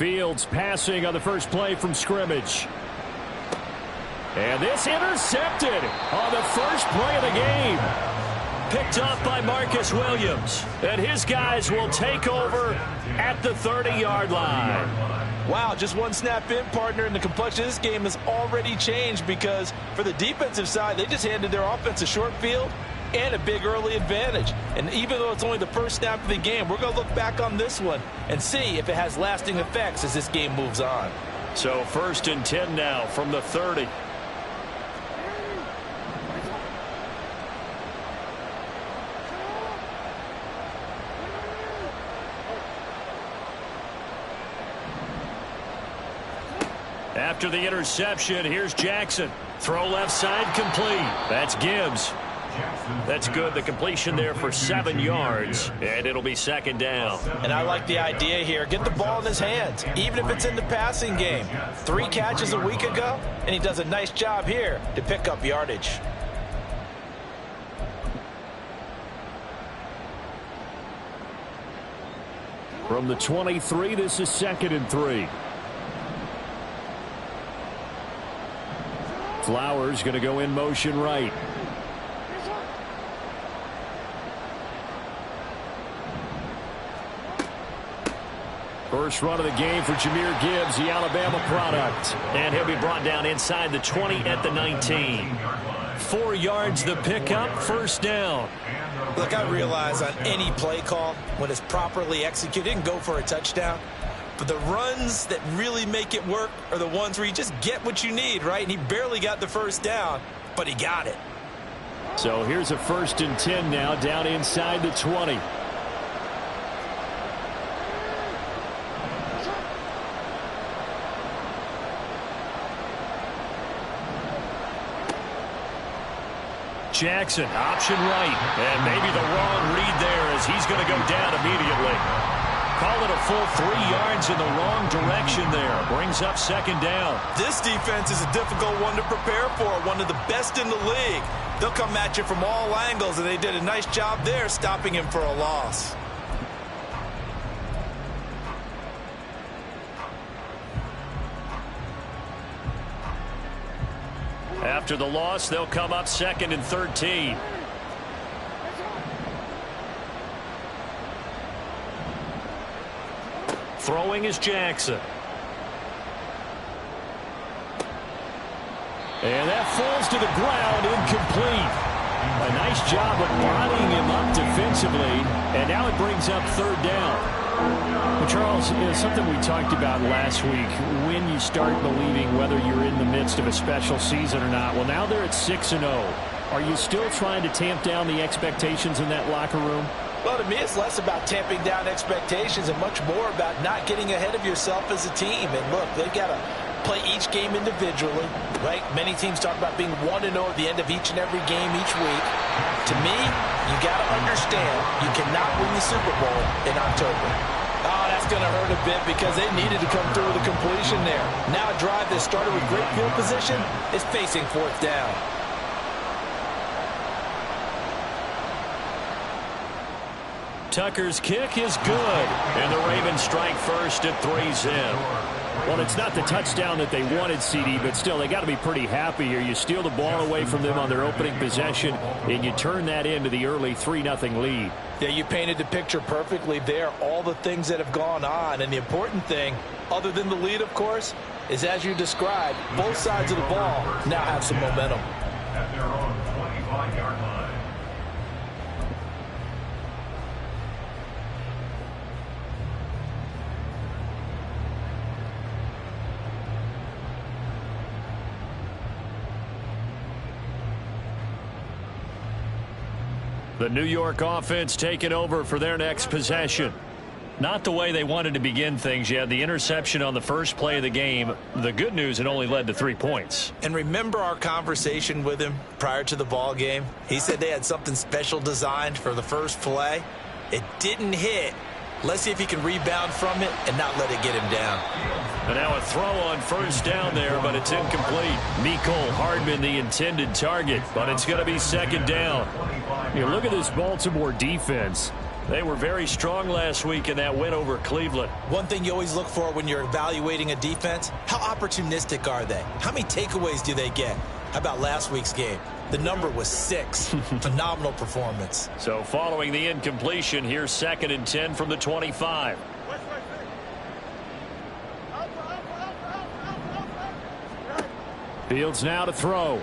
Fields passing on the first play from scrimmage. And this intercepted on the first play of the game. Picked up by Marcus Williams. And his guys will take over at the 30-yard line. Wow, just one snap in, partner, and the complexion of this game has already changed because for the defensive side, they just handed their offense a short field and a big early advantage. And even though it's only the first snap of the game, we're going to look back on this one and see if it has lasting effects as this game moves on. So 1st and 10 now from the 30. After the interception, here's Jackson. Throw left side complete. That's Gibbs. That's good. The completion there for 7 yards, and it'll be 2nd down. And I like the idea here. Get the ball in his hands, even if it's in the passing game. 3 catches a week ago, and he does a nice job here to pick up yardage. From the 23, this is 2nd and 3. Flowers going to go in motion right. First run of the game for Jahmyr Gibbs, the Alabama product. And he'll be brought down inside the 20 at the 19. 4 yards the pickup, 1st down. Look, I realize on any play call, when it's properly executed, it can go for a touchdown. But the runs that really make it work are the ones where you just get what you need, right? And he barely got the 1st down, but he got it. So here's a 1st and 10 now, down inside the 20. Jackson, option right. And maybe the wrong read there as he's going to go down immediately. Call it a full 3 yards in the wrong direction there. Brings up 2nd down. This defense is a difficult one to prepare for, one of the best in the league. They'll come at you from all angles, and they did a nice job there stopping him for a loss. After the loss, they'll come up 2nd and 13. Throwing is Jackson. And that falls to the ground, incomplete. A nice job of bodying him up defensively, and now it brings up 3rd down. Well, Charles, something we talked about last week, when you start believing whether you're in the midst of a special season or not. Well, now they're at 6-0. Are you still trying to tamp down the expectations in that locker room? Well, to me, it's less about tamping down expectations and much more about not getting ahead of yourself as a team. And look, they've got to play each game individually, right? Many teams talk about being 1-0 at the end of each and every game each week. To me, you got to understand you cannot win the Super Bowl in October. Oh, that's going to hurt a bit because they needed to come through with a completion there. Now a drive that started with great field position is facing 4th down. Tucker's kick is good, and the Ravens strike first at 3-zip. Well, it's not the touchdown that they wanted, CD, but still, they got to be pretty happy here. You steal the ball away from them on their opening possession, and you turn that into the early 3-0 lead. Yeah, you painted the picture perfectly there, all the things that have gone on. And the important thing, other than the lead, of course, is as you described, both sides of the ball now have some momentum. At their own 25-yard line. The New York offense taking over for their next possession. Not the way they wanted to begin things yet. The interception on the first play of the game. The good news, it only led to 3 points. And remember our conversation with him prior to the ball game? He said they had something special designed for the first play. It didn't hit. Let's see if he can rebound from it and not let it get him down. And now a throw on 1st down there, but it's incomplete. Mecole Hardman, the intended target, but it's going to be 2nd down. You look at this Baltimore defense. They were very strong last week in that win over Cleveland. One thing you always look for when you're evaluating a defense, how opportunistic are they? How many takeaways do they get? How about last week's game? The number was 6. Phenomenal performance. So following the incompletion, here's 2nd and 10 from the 25. Fields now to throw.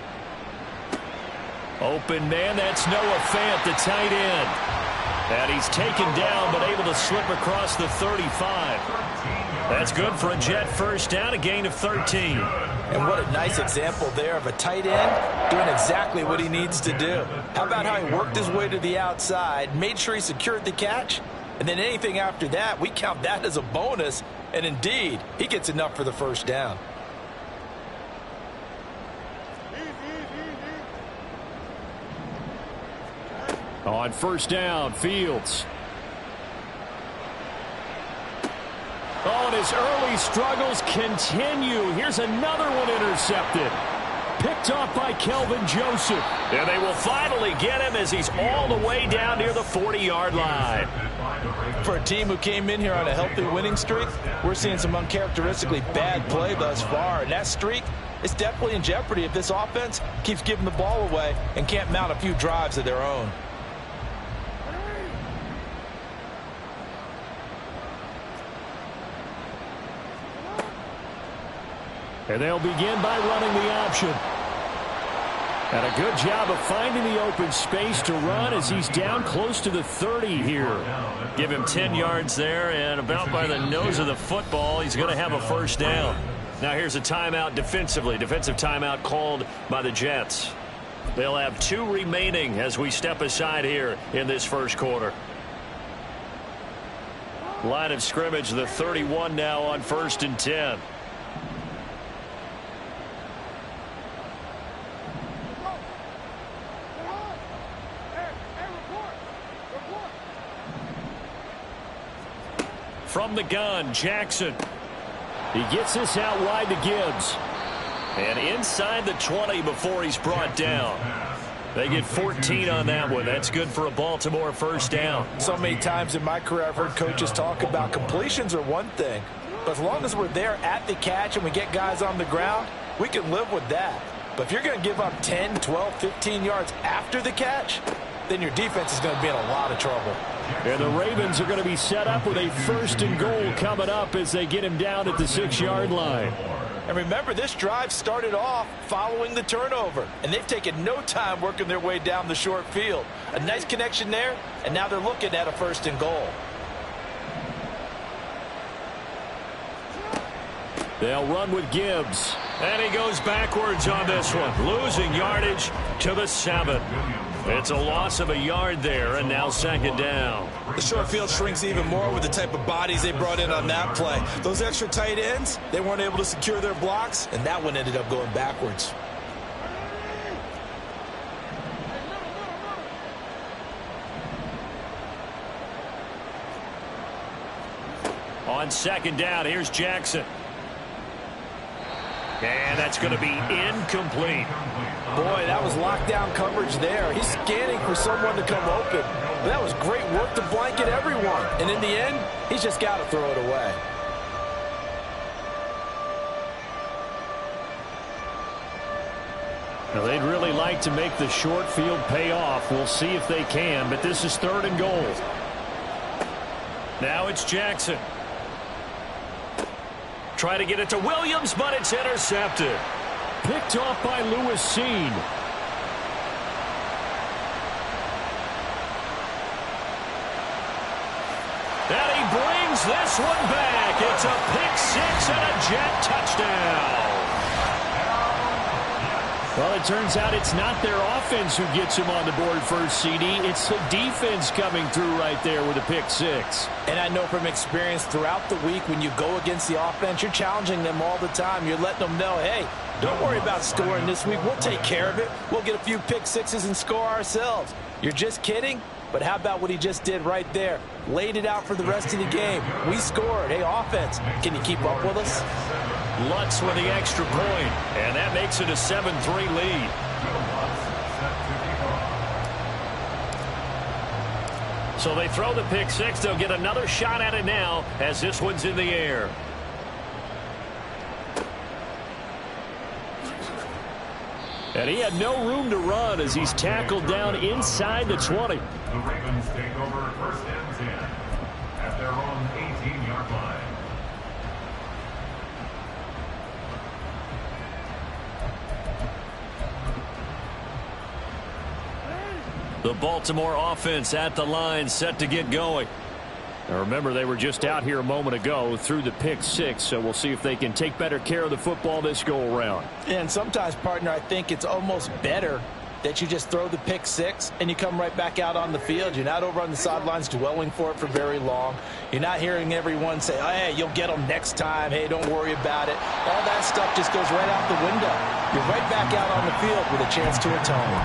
Open man, that's Noah Fant, the tight end. And he's taken down, but able to slip across the 35. That's good for a Jet first down, a gain of 13. And what a nice example there of a tight end doing exactly what he needs to do. How about how he worked his way to the outside, made sure he secured the catch, and then anything after that, we count that as a bonus. And indeed, he gets enough for the first down. On first down, Fields. Oh, and his early struggles continue. Here's another one intercepted. Picked off by Kelvin Joseph. And they will finally get him as he's all the way down near the 40-yard line. For a team who came in here on a healthy winning streak, we're seeing some uncharacteristically bad play thus far. And that streak is definitely in jeopardy if this offense keeps giving the ball away and can't mount a few drives of their own. And they'll begin by running the option. And a good job of finding the open space to run as he's down close to the 30 here. Give him 10 yards there, and about by the nose of the football, he's going to have a first down. Now here's a timeout defensively. Defensive timeout called by the Jets. They'll have 2 remaining as we step aside here in this first quarter. Line of scrimmage, the 31 now on 1st and 10. From the gun, Jackson. He gets this out wide to Gibbs. And inside the 20 before he's brought down. They get 14 on that one. That's good for a Baltimore first down. So many times in my career I've heard coaches talk about completions are one thing. But as long as we're there at the catch and we get guys on the ground, we can live with that. But if you're going to give up 10, 12, 15 yards after the catch, then your defense is going to be in a lot of trouble. And the Ravens are going to be set up with a 1st and goal coming up as they get him down at the 6-yard line. And remember, this drive started off following the turnover, and they've taken no time working their way down the short field. A nice connection there, and now they're looking at a 1st and goal. They'll run with Gibbs. And he goes backwards on this one, losing yardage to the 7. It's a loss of a yard there, and now 2nd down. The short field shrinks even more with the type of bodies they brought in on that play. Those extra tight ends, they weren't able to secure their blocks, and that one ended up going backwards. On 2nd down, here's Jackson. And that's going to be incomplete. Boy, that was lockdown coverage there. He's scanning for someone to come open. But that was great work to blanket everyone. And in the end, he's just got to throw it away. Now, they'd really like to make the short field pay off. We'll see if they can, but this is 3rd and goal. Now it's Jackson. Try to get it to Williams, but it's intercepted. Picked off by Lewis Seen. And he brings this one back. It's a pick-6 and a Jet touchdown. Well, it turns out it's not their offense who gets him on the board first, CD. It's the defense coming through right there with a pick-6. And I know from experience throughout the week when you go against the offense, you're challenging them all the time. You're letting them know, hey, don't worry about scoring this week. We'll take care of it. We'll get a few pick-6s and score ourselves. You're just kidding? But how about what he just did right there? Laid it out for the rest of the game. We scored. Hey, offense, can you keep up with us? Lutz with the extra point, and that makes it a 7-3 lead. So they throw the pick six. They'll get another shot at it now as this one's in the air. And he had no room to run as he's tackled down inside the 20. The Ravens take over first and 10 at their own 18-yard line. The Baltimore offense at the line, set to get going. Now remember, they were just out here a moment ago through the pick six, so we'll see if they can take better care of the football this go around. And sometimes, partner, I think it's almost better that you just throw the pick six and you come right back out on the field. You're not over on the sidelines dwelling for it for very long. You're not hearing everyone say, oh, hey, you'll get them next time. Hey, don't worry about it. All that stuff just goes right out the window. You're right back out on the field with a chance to atone.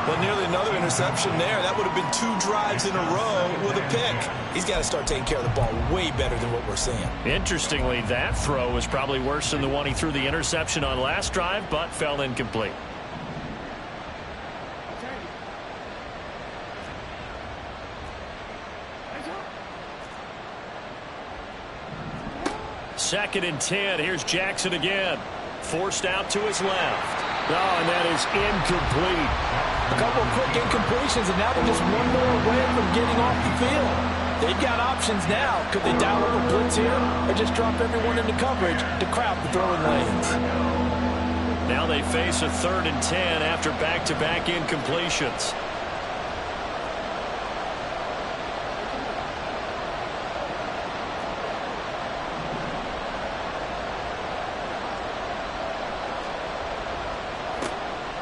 But nearly another interception there. That would have been 2 drives in a row with a pick. He's got to start taking care of the ball way better than what we're seeing. Interestingly, that throw was probably worse than the one he threw the interception on last drive, but fell incomplete. Second and 10. Here's Jackson again. Forced out to his left. Oh, and that is incomplete. A couple of quick incompletions, and now they're just one more away from getting off the field. They've got options now. Could they dial up a blitz here or just drop everyone into coverage to crowd the throwing lanes? Now they face a 3rd and 10 after back-to-back incompletions.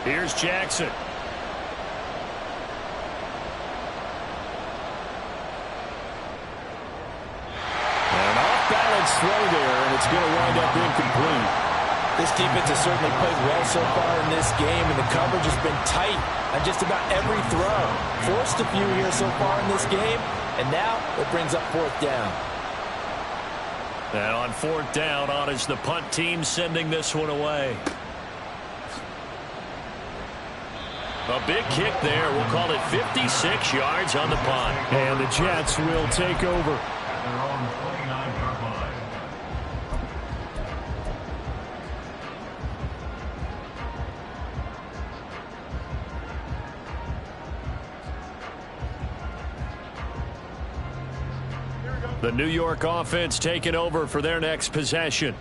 Here's Jackson. An off-balance throw there, and it's going to wind up incomplete. This defense has certainly played well so far in this game, and the coverage has been tight on just about every throw. Forced a few here so far in this game, and now it brings up 4th down. And on 4th down, on is the punt team sending this one away. A big kick there. We'll call it 56 yards on the punt. And the Jets will take over. At their own 29-yard line. The New York offense taking over for their next possession.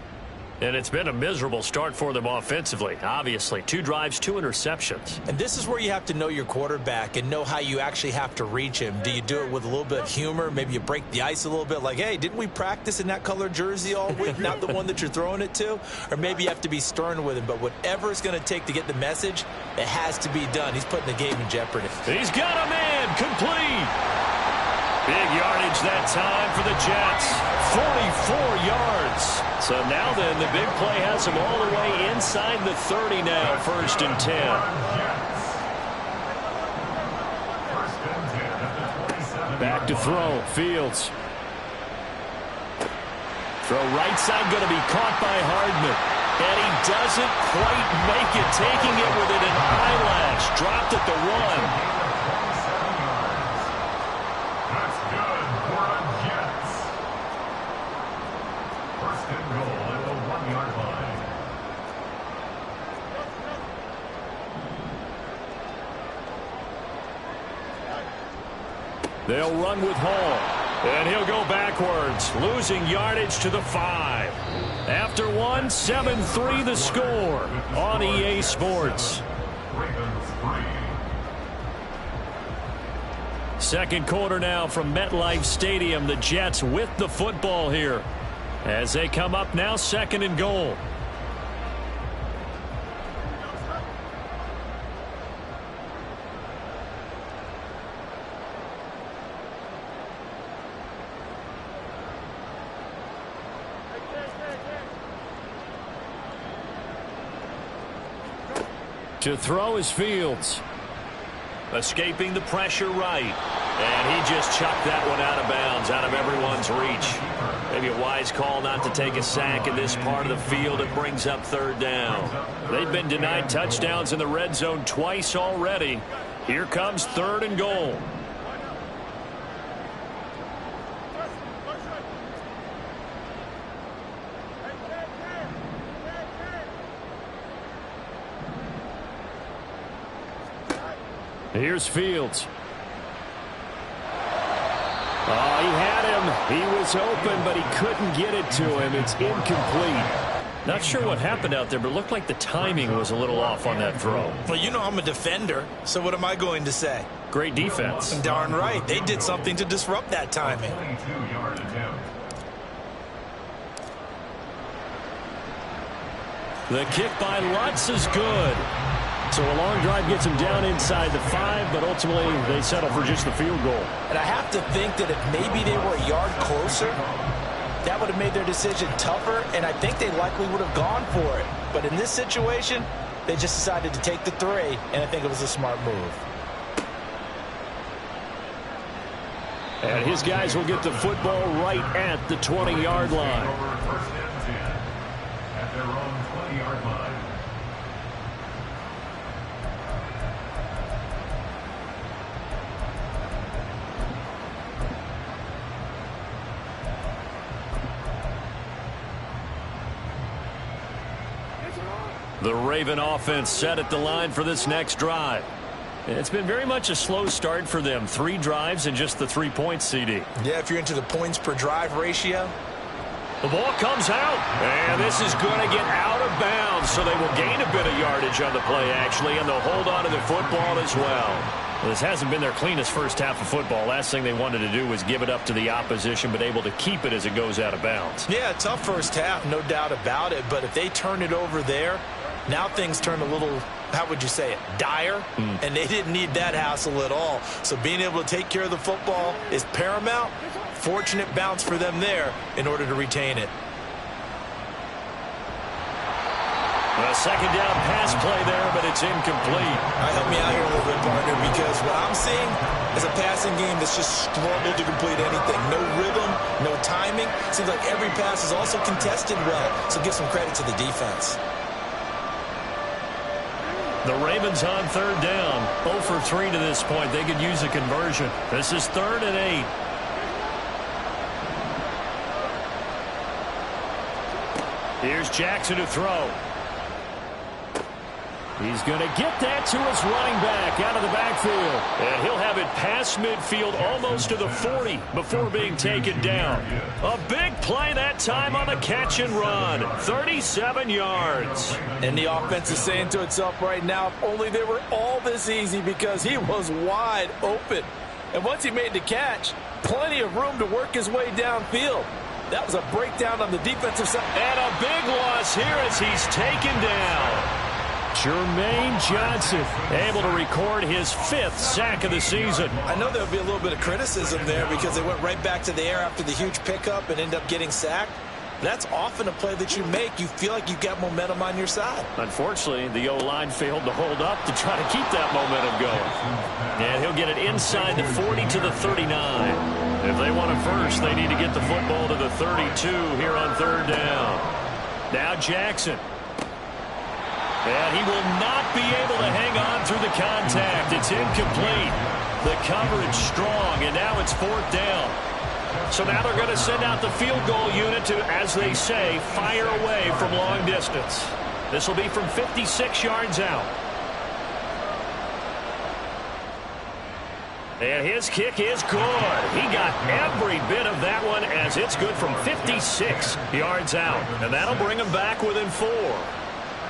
And it's been a miserable start for them offensively. Obviously, 2 drives, 2 interceptions. And this is where you have to know your quarterback and know how you actually have to reach him. Do you do it with a little bit of humor? Maybe you break the ice a little bit like, hey, didn't we practice in that color jersey all week, not the one that you're throwing it to? Or maybe you have to be stern with him. But whatever it's going to take to get the message, it has to be done. He's putting the game in jeopardy. He's got a man complete. Big yardage that time for the Jets. 44 yards. So now then, the big play has him all the way inside the 30 now. 1st and 10. Back to throw. Fields. Throw right side, going to be caught by Hardman. And he doesn't quite make it, taking it within an eyelash. Dropped at the 1. They'll run with Hall, and he'll go backwards, losing yardage to the 5. After 1, 7-3 the score on EA Sports. Second quarter now from MetLife Stadium. The Jets with the football here as they come up now 2nd and goal. To throw is Fields. Escaping the pressure right. And he just chucked that one out of bounds, out of everyone's reach. Maybe a wise call not to take a sack in this part of the field. It brings up 3rd down. They've been denied touchdowns in the red zone twice already. Here comes 3rd and goal. Here's Fields. Oh, he had him. He was open, but he couldn't get it to him. It's incomplete. Not sure what happened out there, but it looked like the timing was a little off on that throw. Well, you know I'm a defender, so what am I going to say? Great defense. Darn right. They did something to disrupt that timing. 22-yard attempt. The kick by Lutz is good. So a long drive gets him down inside the 5, but ultimately they settle for just the field goal. And I have to think that if maybe they were a yard closer, that would have made their decision tougher, and I think they likely would have gone for it. But in this situation, they just decided to take the 3, and I think it was a smart move. And his guys will get the football right at the 20-yard line. Over first and 10 at their own 20-yard line. The Raven offense set at the line for this next drive. It's been very much a slow start for them. 3 drives and just the 3 points, CD. Yeah, if you're into the points per drive ratio. The ball comes out, and this is going to get out of bounds, so they will gain a bit of yardage on the play, actually, and they'll hold on to the football as well. This hasn't been their cleanest first half of football. Last thing they wanted to do was give it up to the opposition, but able to keep it as it goes out of bounds. Yeah, tough first half, no doubt about it, but if they turn it over there, now things turn a little, how would you say it, dire, and they didn't need that hassle at all. So being able to take care of the football is paramount. Fortunate bounce for them there in order to retain it. A second down pass play there, but it's incomplete. Help me out here a little bit, partner, because what I'm seeing is a passing game that's just struggled to complete anything. No rhythm, no timing. Seems like every pass is also contested well, so give some credit to the defense. The Ravens on third down. 0 for 3 to this point. They could use a conversion. This is 3rd and 8. Here's Jackson to throw. He's going to get that to his running back out of the backfield. And he'll have it past midfield almost to the 40 before being taken down. A big play that time on the catch and run. 37 yards. And the offense is saying to itself right now, if only they were all this easy, because he was wide open. And once he made the catch, plenty of room to work his way downfield. That was a breakdown on the defensive side. And a big loss here as he's taken down. Jermaine Johnson able to record his 5th sack of the season. I know there'll be a little bit of criticism there because they went right back to the air after the huge pickup and ended up getting sacked. That's often a play that you make. You feel like you've got momentum on your side. Unfortunately, the O-line failed to hold up to try to keep that momentum going. And he'll get it inside the 40 to the 39. If they want it first, they need to get the football to the 32 here on 3rd down. Now Jackson. And he will not be able to hang on through the contact. It's incomplete. The coverage strong, and now it's 4th down. So now they're going to send out the field goal unit to, as they say, fire away from long distance. This will be from 56 yards out. And his kick is good. He got every bit of that one as it's good from 56 yards out. And that'll bring him back within 4.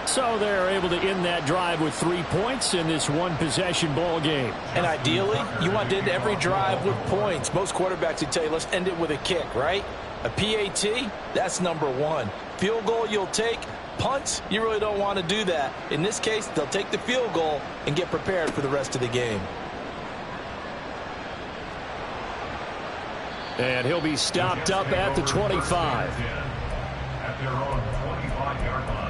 So they're able to end that drive with 3 points in this one-possession ball game. And ideally, you want to end every drive with points. Most quarterbacks would tell you, let's end it with a kick, right? A PAT, that's number 1. Field goal you'll take. Punts, you really don't want to do that. In this case, they'll take the field goal and get prepared for the rest of the game. And he'll be stopped up at the 25. At their own 25-yard line.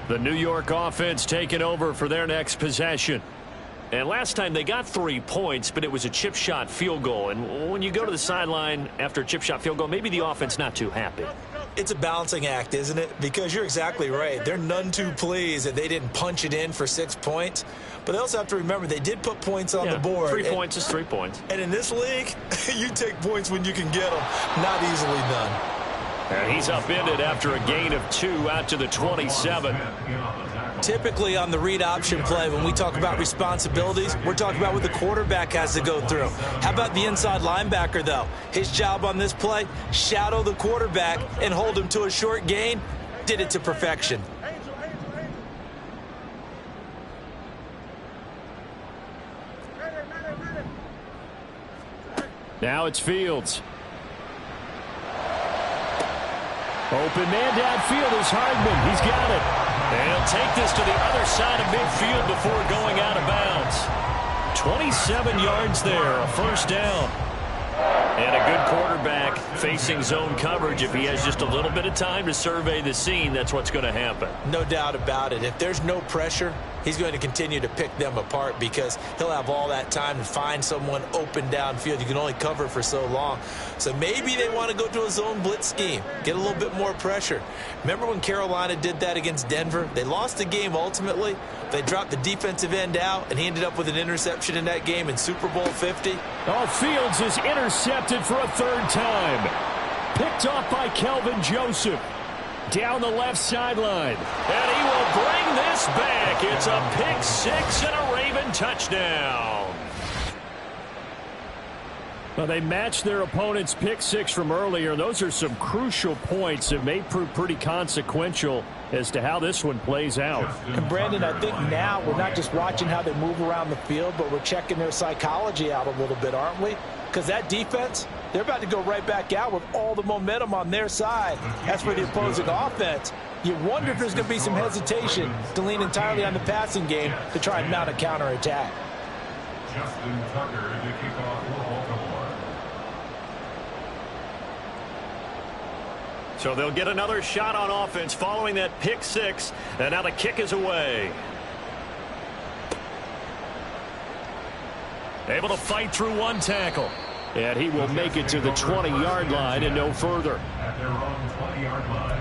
The New York offense taking over for their next possession. And last time they got 3 points, but it was a chip shot field goal. And when you go to the sideline after a chip shot field goal, maybe the offense not too happy. It's a balancing act, isn't it? Because you're exactly right. They're none too pleased that they didn't punch it in for 6 points. But they also have to remember they did put points on the board. 3 points is 3 points. And in this league, you take points when you can get them. Not easily done. And he's upended after a gain of 2 out to the 27. Typically on the read option play, when we talk about responsibilities, we're talking about what the quarterback has to go through. How about the inside linebacker, though? His job on this play, shadow the quarterback and hold him to a short gain. Did it to perfection. Now it's Fields. Open man downfield is Hardman. He's got it. And he'll take this to the other side of midfield before going out of bounds. 27 yards there, a first down. And a good quarterback facing zone coverage. If he has just a little bit of time to survey the scene, that's what's going to happen. No doubt about it. If there's no pressure, he's going to continue to pick them apart because he'll have all that time to find someone open downfield. You can only cover for so long. So maybe they want to go to a zone blitz scheme, get a little bit more pressure. Remember when Carolina did that against Denver? They lost the game ultimately. They dropped the defensive end out, and he ended up with an interception in that game in Super Bowl 50. Oh, Fields is intercepted for a third time. Picked off by Kelvin Joseph. Down the left sideline. And he will bring this back. It's a pick 6 and a Raven touchdown. Well, they matched their opponent's pick 6 from earlier. Those are some crucial points that may prove pretty consequential as to how this one plays out. And Brandon, I think now we're not just watching how they move around the field, but we're checking their psychology out a little bit, aren't we? Because that defense, they're about to go right back out with all the momentum on their side. As for the opposing offense, you wonder if there's going to be some hesitation to lean entirely on the passing game to try and mount a counterattack. Justin Tucker to kick off for Baltimore. So they'll get another shot on offense following that pick 6, and now the kick is away. Able to fight through one tackle. And he will make it to the 20-yard line and no further. At their own 20-yard line.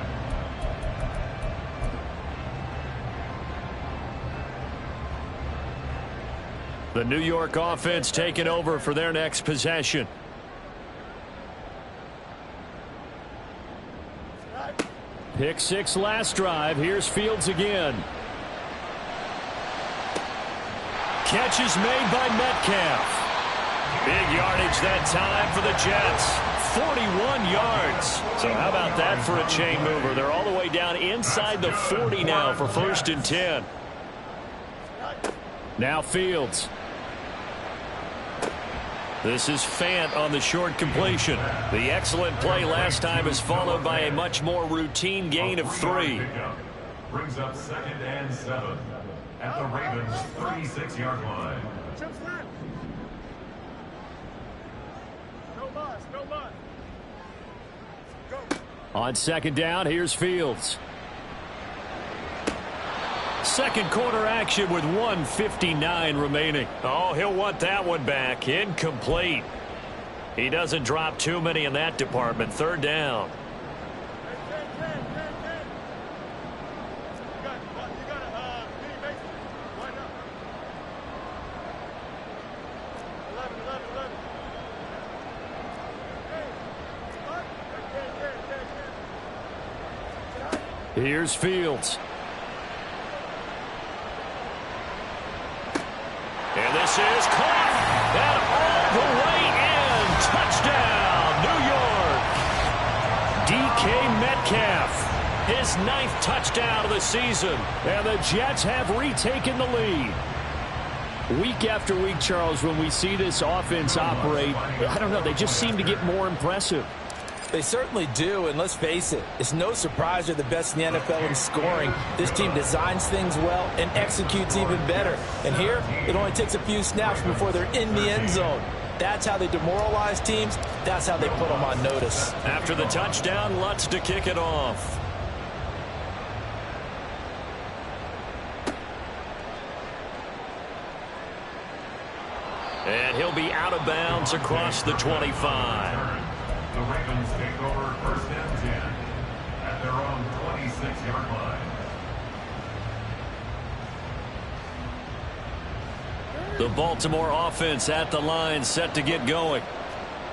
The New York offense taking over for their next possession. Pick 6 last drive. Here's Fields again. Catch is made by Metcalf. Big yardage that time for the Jets. 41 yards. So how about that for a chain mover? They're all the way down inside the 40 now for 1st and 10. Now Fields. This is Fant on the short completion. The excellent play last time is followed by a much more routine gain of 3. Brings up 2nd and 7 at the Ravens' 36-yard line. On 2nd down, here's Fields. Second quarter action with 1:59 remaining. Oh, he'll want that one back. Incomplete. He doesn't drop too many in that department. 3rd down. Here's Fields. And this is caught. And all the way in. Touchdown, New York. DK Metcalf. His 9th touchdown of the season. And the Jets have retaken the lead. Week after week, Charles, when we see this offense operate, I don't know, they just seem to get more impressive. They certainly do, and let's face it, it's no surprise they're the best in the NFL in scoring. This team designs things well and executes even better. And here, it only takes a few snaps before they're in the end zone. That's how they demoralize teams. That's how they put them on notice. After the touchdown, Lutz to kick it off. And he'll be out of bounds across the 25. The Ravens take over 1st and 10. their own 26-yard line. The Baltimore offense at the line, set to get going.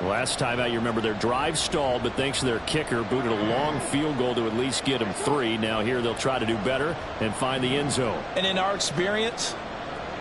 Last time out, you remember their drive stalled, but thanks to their kicker, booted a long field goal to at least get them 3. Now here they'll try to do better and find the end zone. And in our experience,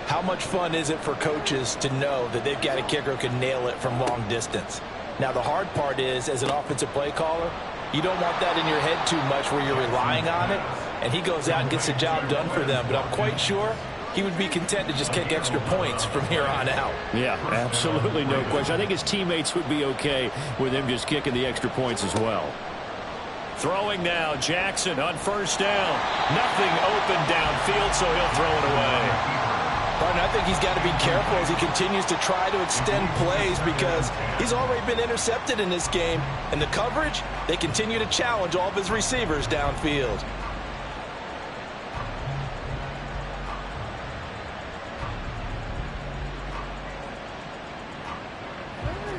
how much fun is it for coaches to know that they've got a kicker who can nail it from long distance? Now, the hard part is, as an offensive play caller, you don't want that in your head too much where you're relying on it, and he goes out and gets the job done for them. But I'm quite sure he would be content to just kick extra points from here on out. Yeah, absolutely no question. I think his teammates would be okay with him just kicking the extra points as well. Throwing now, Jackson on first down. Nothing open downfield, so he'll throw it away. Partner, I think he's got to be careful as he continues to try to extend plays because he's already been intercepted in this game. And the coverage, they continue to challenge all of his receivers downfield.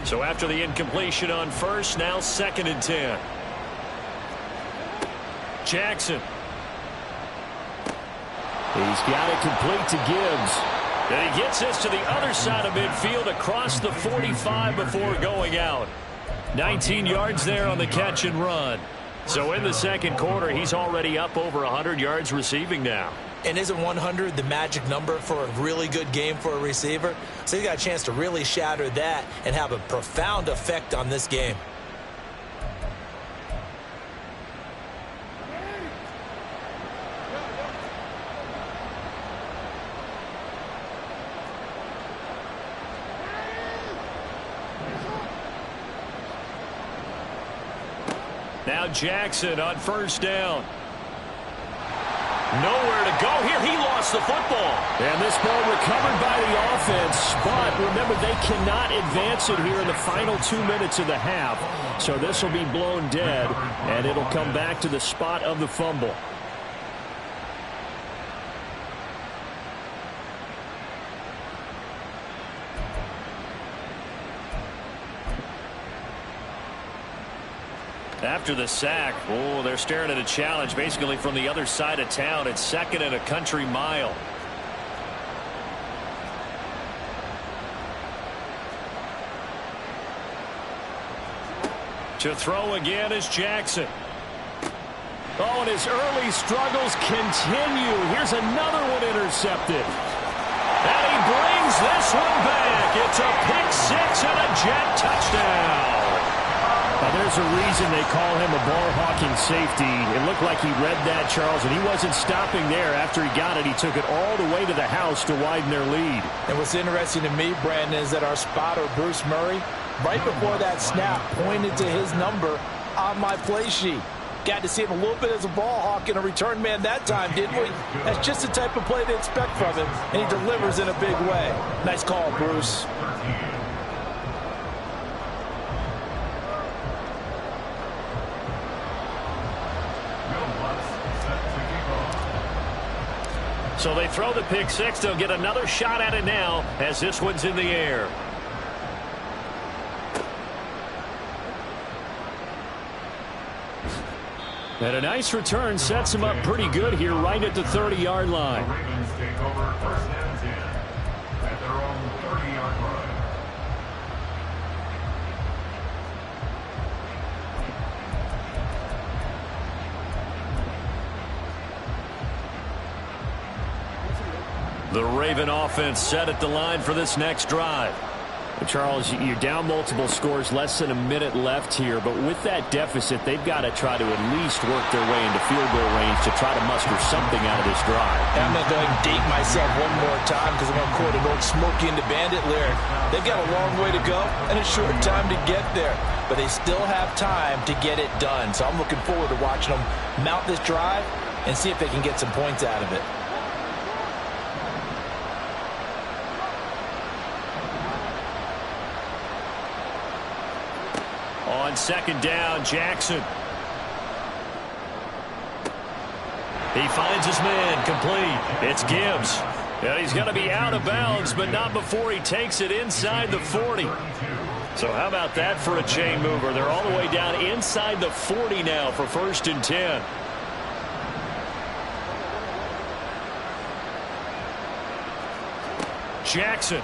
So after the incompletion on first, now 2nd and 10. Jackson. He's got it complete to Gibbs. And he gets this to the other side of midfield across the 45 before going out. 19 yards there on the catch and run. So in the second quarter, he's already up over 100 yards receiving now. And isn't 100 the magic number for a really good game for a receiver? So he got a chance to really shatter that and have a profound effect on this game. Now Jackson on first down. Nowhere to go here. He lost the football. And this ball recovered by the offense. But remember, they cannot advance it here in the final 2 minutes of the half. So this will be blown dead, and it'll come back to the spot of the fumble. After the sack, oh, they're staring at a challenge basically from the other side of town. It's 2nd and a country mile. To throw again is Jackson. Oh, and his early struggles continue. Here's another one intercepted. And he brings this one back. It's a pick-6 and a Jet touchdown. Now, there's a reason they call him a ball-hawking safety. It looked like he read that, Charles, and he wasn't stopping there. After he got it, he took it all the way to the house to widen their lead. And what's interesting to me, Brandon, is that our spotter, Bruce Murray, right before that snap, pointed to his number on my play sheet. Got to see him a little bit as a ball hawk and a return man that time, didn't we? That's just the type of play they expect from him, and he delivers in a big way. Nice call, Bruce. So they throw the pick-6. They'll get another shot at it now as this one's in the air. And a nice return sets him up pretty good here right at the 30-yard line. The Ravens take over 1st and 10 at their own 30-yard line. The Raven offense set at the line for this next drive. Charles, you're down multiple scores, less than a minute left here, but with that deficit, they've got to try to at least work their way into field goal range to try to muster something out of this drive. I'm going to go ahead and date myself one more time because I'm going to quote an old Smokey and the Bandit lyric. They've got a long way to go and a short time to get there, but they still have time to get it done. So I'm looking forward to watching them mount this drive and see if they can get some points out of it. On 2nd down, Jackson. He finds his man complete. It's Gibbs. And he's going to be out of bounds, but not before he takes it inside the 40. So how about that for a chain mover? They're all the way down inside the 40 now for 1st and 10. Jackson.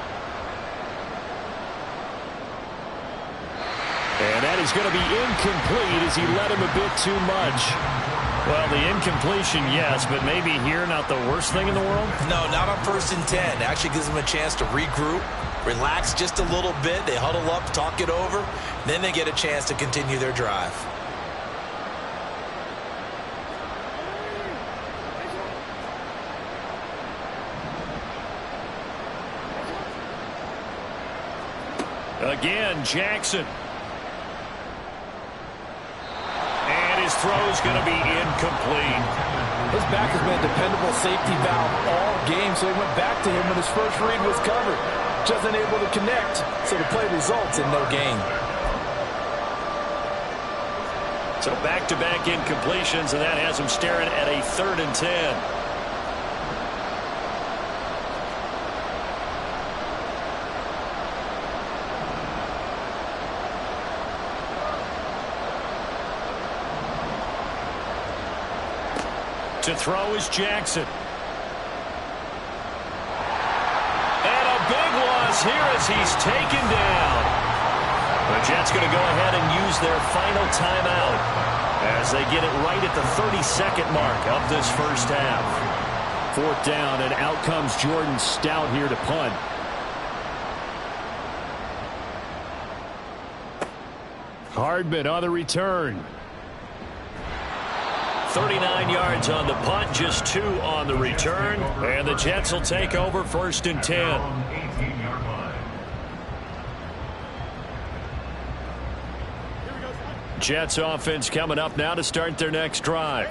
And that is going to be incomplete as he led him a bit too much. Well, the incompletion, yes, but maybe here not the worst thing in the world? No, not on 1st and 10. Actually gives them a chance to regroup, relax just a little bit. They huddle up, talk it over. Then they get a chance to continue their drive. Again, Jackson. And his throw is going to be incomplete. His back has been a dependable safety valve all game, so he went back to him when his first read was covered. Just unable to connect, so the play results in no gain. So back-to-back incompletions, and that has him staring at a 3rd and 10. To throw is Jackson. And a big loss here as he's taken down. The Jets going to go ahead and use their final timeout as they get it right at the 32nd mark of this first half. 4th down, and out comes Jordan Stout here to punt. Hardman on the return. 39 yards on the punt, just 2 on the return. And the Jets will take over 1st and 10. 18-yard line. Jets offense coming up now to start their next drive.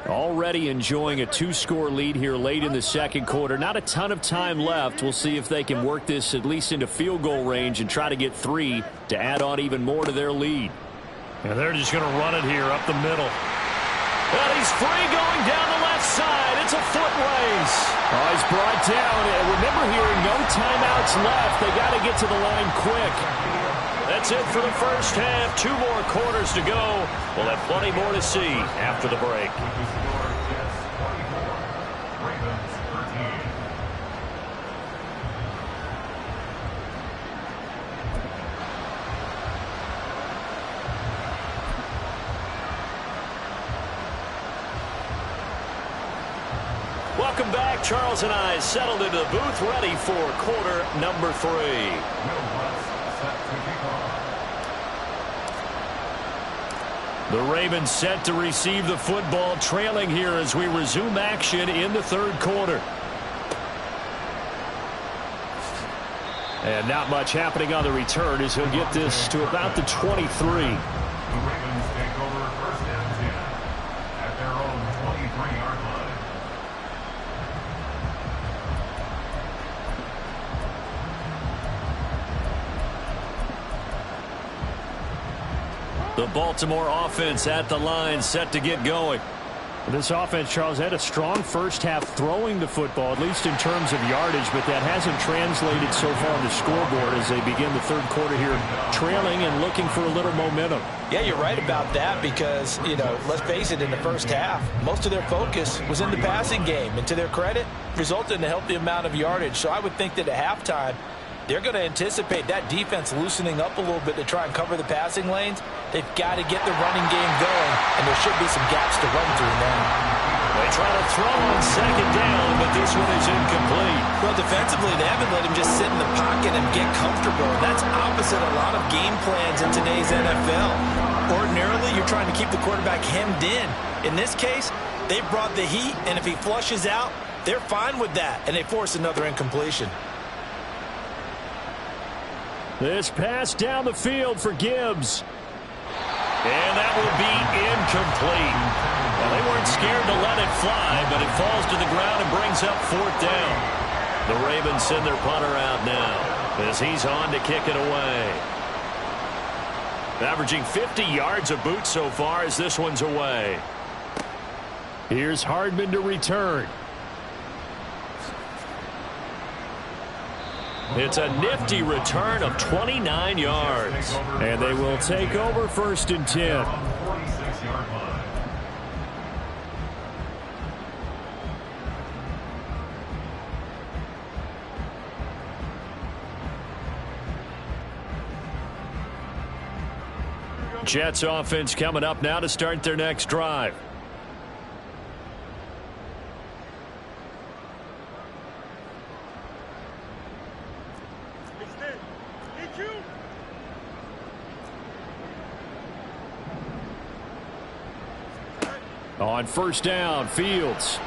Already enjoying a 2-score lead here late in the 2nd quarter. Not a ton of time left. We'll see if they can work this at least into field goal range and try to get 3 to add on even more to their lead. And they're just going to run it here up the middle. Well, he's free going down the left side. It's a foot race. Oh, he's brought down. And remember here, no timeouts left. They got to get to the line quick. That's it for the first half. 2 more quarters to go. We'll have plenty more to see after the break. Welcome back. Charles and I settled into the booth, ready for quarter number 3. The Ravens set to receive the football, trailing here as we resume action in the 3rd quarter. And not much happening on the return as he'll get this to about the 23. The Ravens take over 1st and 10 at their own 23-yard line. The Baltimore offense at the line, set to get going. This offense, Charles, had a strong first half throwing the football, at least in terms of yardage, but that hasn't translated so far on the scoreboard as they begin the 3rd quarter here, trailing and looking for a little momentum. Yeah, you're right about that because, you know, let's face it, in the first half, most of their focus was in the passing game. And to their credit, resulted in a healthy amount of yardage. So I would think that at halftime, they're going to anticipate that defense loosening up a little bit to try and cover the passing lanes. They've got to get the running game going, and there should be some gaps to run through now. They try to throw on 2nd down, but this one is incomplete. Well, defensively, they haven't let him just sit in the pocket and get comfortable. And that's opposite a lot of game plans in today's NFL. Ordinarily, you're trying to keep the quarterback hemmed in. In this case, they brought the heat, and if he flushes out, they're fine with that, and they force another incompletion. This pass down the field for Gibbs. And that will be incomplete. Well, they weren't scared to let it fly, but it falls to the ground and brings up 4th down. The Ravens send their punter out now as he's on to kick it away. Averaging 50 yards a boot so far as this one's away. Here's Hardman to return. It's a nifty return of 29 yards. And they will take over 1st and 10. 46-yard line. Jets offense coming up now to start their next drive. On 1st down, Fields.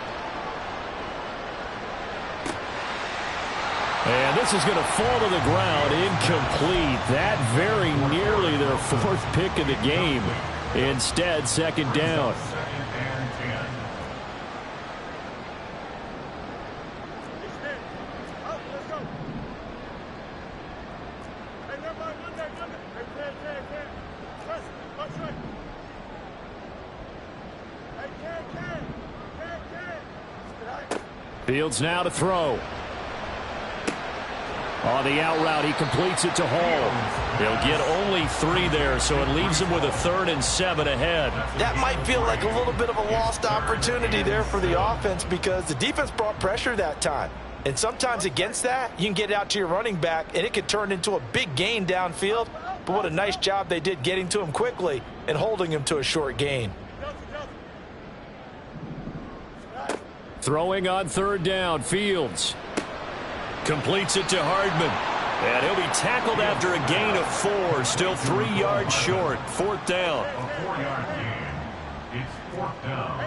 And this is going to fall to the ground, incomplete. That very nearly their 4th pick of the game. Instead, 2nd down. Fields now to throw. On the out route, he completes it to Hall. They'll get only 3 there, so it leaves him with a 3rd and 7 ahead. That might feel like a little bit of a lost opportunity there for the offense because the defense brought pressure that time. And sometimes against that, you can get out to your running back, and it could turn into a big gain downfield. But what a nice job they did getting to him quickly and holding him to a short gain. Throwing on 3rd down, Fields. Completes it to Hardman. And he'll be tackled after a gain of 4. Still 3 yards short. 4th down. A 4-yard gain. It's 4th down.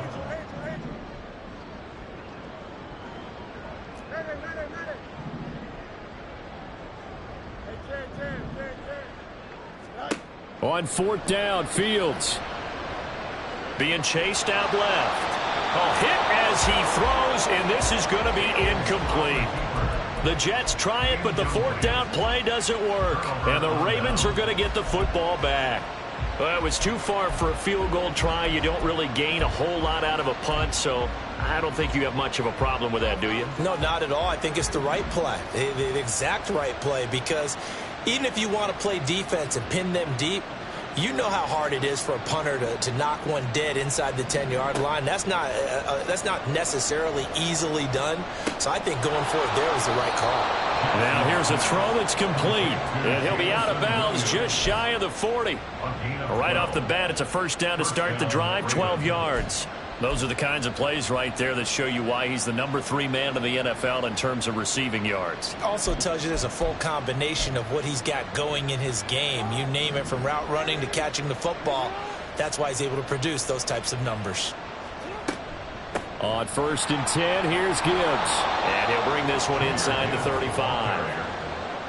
On 4th down, Fields. Being chased out left. A hit as he throws, and this is going to be incomplete. The Jets try it, but the 4th down play doesn't work. And the Ravens are going to get the football back. Well, it was too far for a field goal try. You don't really gain a whole lot out of a punt, so I don't think you have much of a problem with that, do you? No, not at all. I think it's the right play, the exact right play, because even if you want to play defense and pin them deep, you know how hard it is for a punter to knock one dead inside the 10-yard line. That's not necessarily easily done. So I think going for it there was the right call. Now here's a throw that's complete. And he'll be out of bounds just shy of the 40. Right off the bat, it's a 1st down to start the drive, 12 yards. Those are the kinds of plays right there that show you why he's the number 3 man in the NFL in terms of receiving yards. Also tells you there's a full combination of what he's got going in his game. You name it, from route running to catching the football. That's why he's able to produce those types of numbers. On 1st and 10, here's Gibbs. And he'll bring this one inside the 35.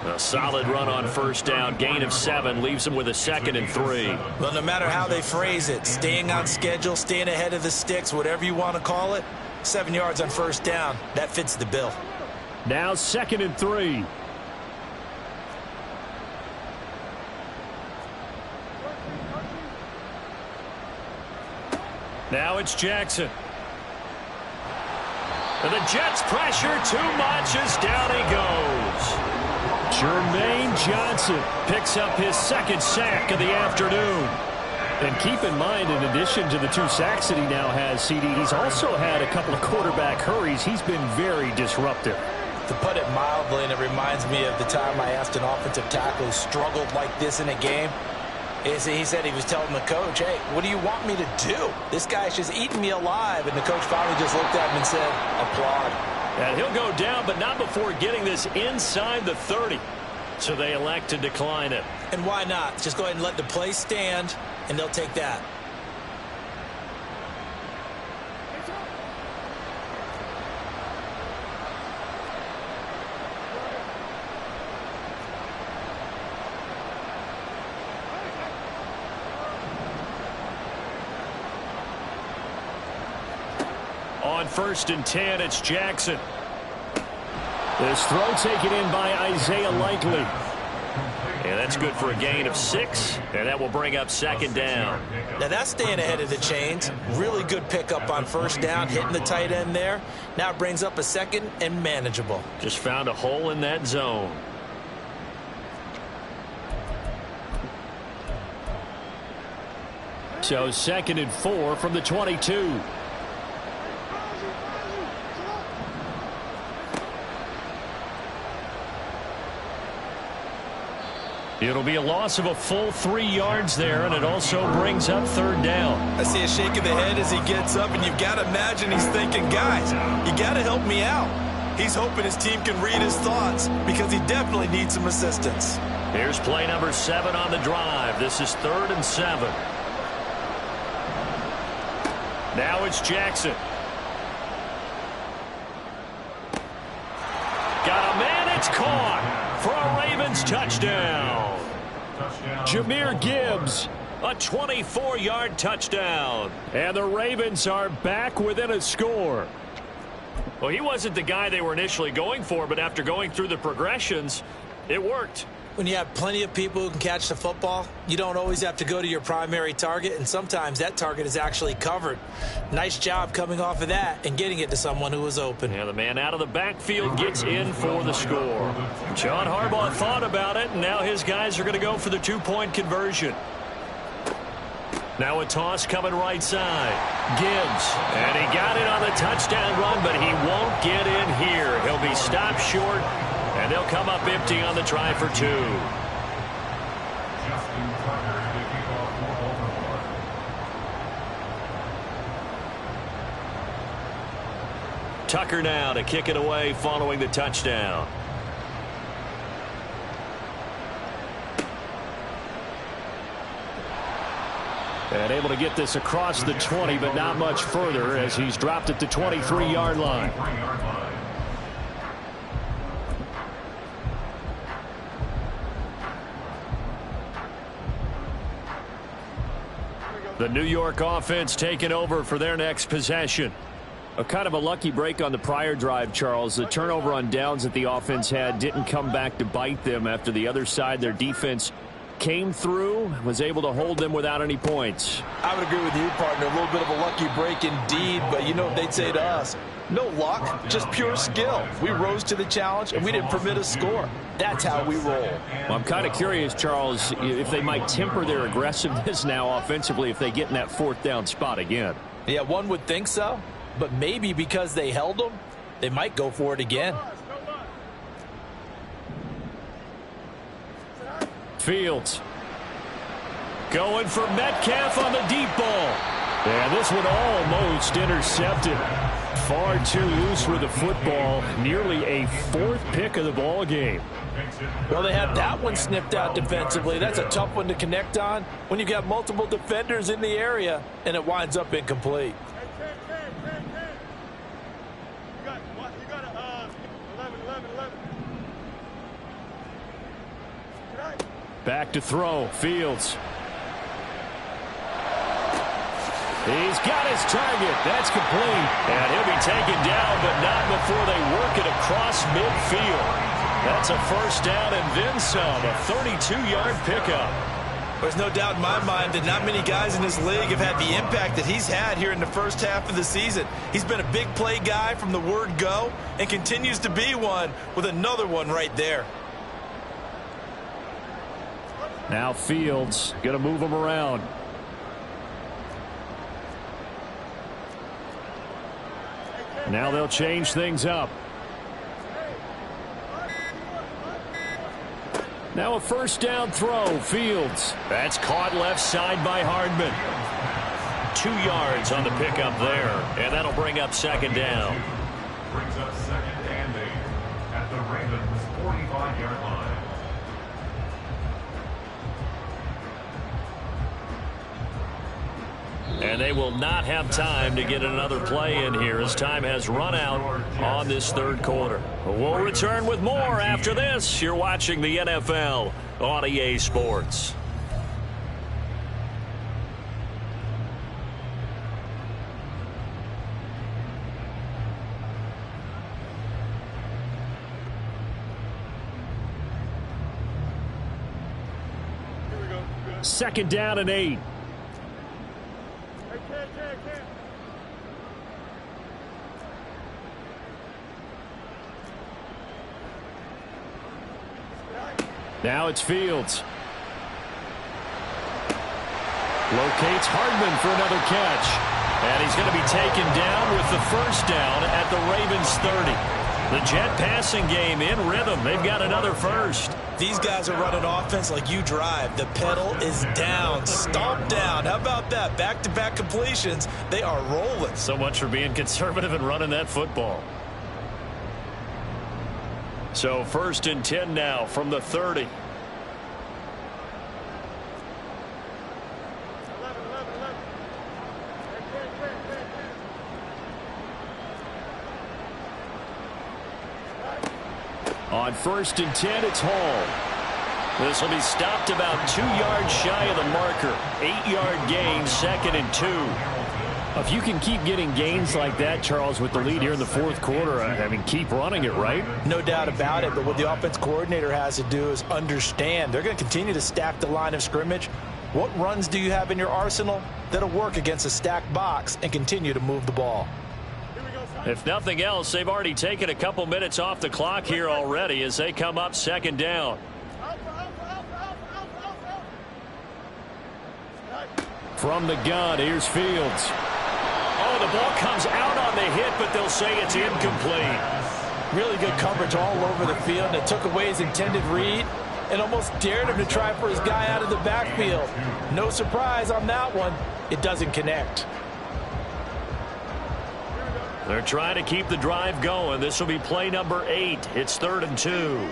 A solid run on 1st down. Gain of 7 leaves him with a 2nd and 3. Well, no matter how they phrase it, staying on schedule, staying ahead of the sticks, whatever you want to call it, 7 yards on 1st down, that fits the bill. Now 2nd and 3. Now it's Jackson. And the Jets pressure too much as down he goes. Jermaine Johnson picks up his 2nd sack of the afternoon. And keep in mind, in addition to the 2 sacks that he now has, CD, he's also had a couple of quarterback hurries. He's been very disruptive. To put it mildly, and it reminds me of the time I asked an offensive tackle who struggled like this in a game. He said he was telling the coach, hey, what do you want me to do? This guy's just eating me alive. And the coach finally just looked at him and said, applaud. And he'll go down, but not before getting this inside the 30. So they elect to decline it. And why not? Just go ahead and let the play stand, and they'll take that. On 1st and 10, it's Jackson. This throw taken in by Isaiah Likely. And that's good for a gain of 6, and that will bring up 2nd down. Now that's staying ahead of the chains. Really good pickup on 1st down, hitting the tight end there. Now it brings up a 2nd and manageable. Just found a hole in that zone. So 2nd and 4 from the 22. It'll be a loss of a full 3 yards there, and it also brings up 3rd down. I see a shake of the head as he gets up, and you've got to imagine he's thinking, guys, you got to help me out. He's hoping his team can read his thoughts because he definitely needs some assistance. Here's play number 7 on the drive. This is 3rd and 7. Now it's Jackson. Got a man, it's caught for a Ravens touchdown. Jahmyr Gibbs, a 24-yard touchdown. And the Ravens are back within a score. Well, he wasn't the guy they were initially going for, but after going through the progressions, it worked. When you have plenty of people who can catch the football, you don't always have to go to your primary target, and sometimes that target is actually covered. Nice job coming off of that and getting it to someone who was open. Yeah, the man out of the backfield gets in for the score. John Harbaugh thought about it, and now his guys are going to go for the 2-point conversion. Now a toss coming right side. Gibbs, and he got it on the touchdown run, but he won't get in here. He'll be stopped short, and they'll come up empty on the try for 2. Tucker now to kick it away following the touchdown. And able to get this across the 20, but not much further as he's dropped at the 23-yard line. The New York offense taking over for their next possession. A kind of a lucky break on the prior drive, Charles. The turnover on downs that the offense had didn't come back to bite them after the other side. Their defense came through, was able to hold them without any points. I would agree with you, partner. A little bit of a lucky break indeed, but you know what they'd say to us? No luck, just pure skill. We rose to the challenge, and we didn't permit a score. That's how we roll. Well, I'm kind of curious, Charles, if they might temper their aggressiveness now offensively if they get in that 4th down spot again. Yeah, one would think so, but maybe because they held them, they might go for it again. Fields going for Metcalf on the deep ball. And this one almost intercepted. Far too loose with the football. Nearly a 4th pick of the ball game. Well, they had that one sniffed out defensively. That's a tough one to connect on when you've got multiple defenders in the area, and it winds up incomplete. Back to throw. Fields. He's got his target. That's complete. And he'll be taken down, but not before they work it across midfield. That's a 1st down and then some. A 32-yard pickup. There's no doubt in my mind that not many guys in this league have had the impact that he's had here in the first half of the season. He's been a big play guy from the word go and continues to be one with another one right there. Now Fields going to move him around. Now they'll change things up. Now a 1st down throw. Fields. That's caught left side by Hardman. 2 yards on the pickup there. And that'll bring up 2nd down. Brings up 2nd and 8 at the Ravens 45-yard line. And they will not have time to get another play in here as time has run out on this 3rd quarter. We'll return with more after this. You're watching the NFL on EA Sports. Second down and 8. Now it's Fields. Locates Hardman for another catch. And he's going to be taken down with the first down at the Ravens 30. The Jet passing game in rhythm. They've got another first. These guys are running offense like you drive. The pedal is down, stomp down. How about that? Back-to-back completions. They are rolling. So much for being conservative and running that football. So 1st and 10 now from the 30. On 1st and 10, it's Hall. This will be stopped about 2 yards shy of the marker. 8-yard gain, 2nd and 2. If you can keep getting gains like that, Charles, with the lead here in the 4th quarter, I mean, keep running it, right? No doubt about it, but what the offense coordinator has to do is understand. They're going to continue to stack the line of scrimmage. What runs do you have in your arsenal that'll work against a stacked box and continue to move the ball? If nothing else, they've already taken a couple minutes off the clock here already as they come up 2nd down. From the gun, here's Fields. Oh, the ball comes out on the hit, but they'll say it's incomplete. Really good coverage all over the field, and it took away his intended read and almost dared him to try for his guy out of the backfield. No surprise on that one. It doesn't connect. They're trying to keep the drive going. This will be play number 8. It's 3rd and 2.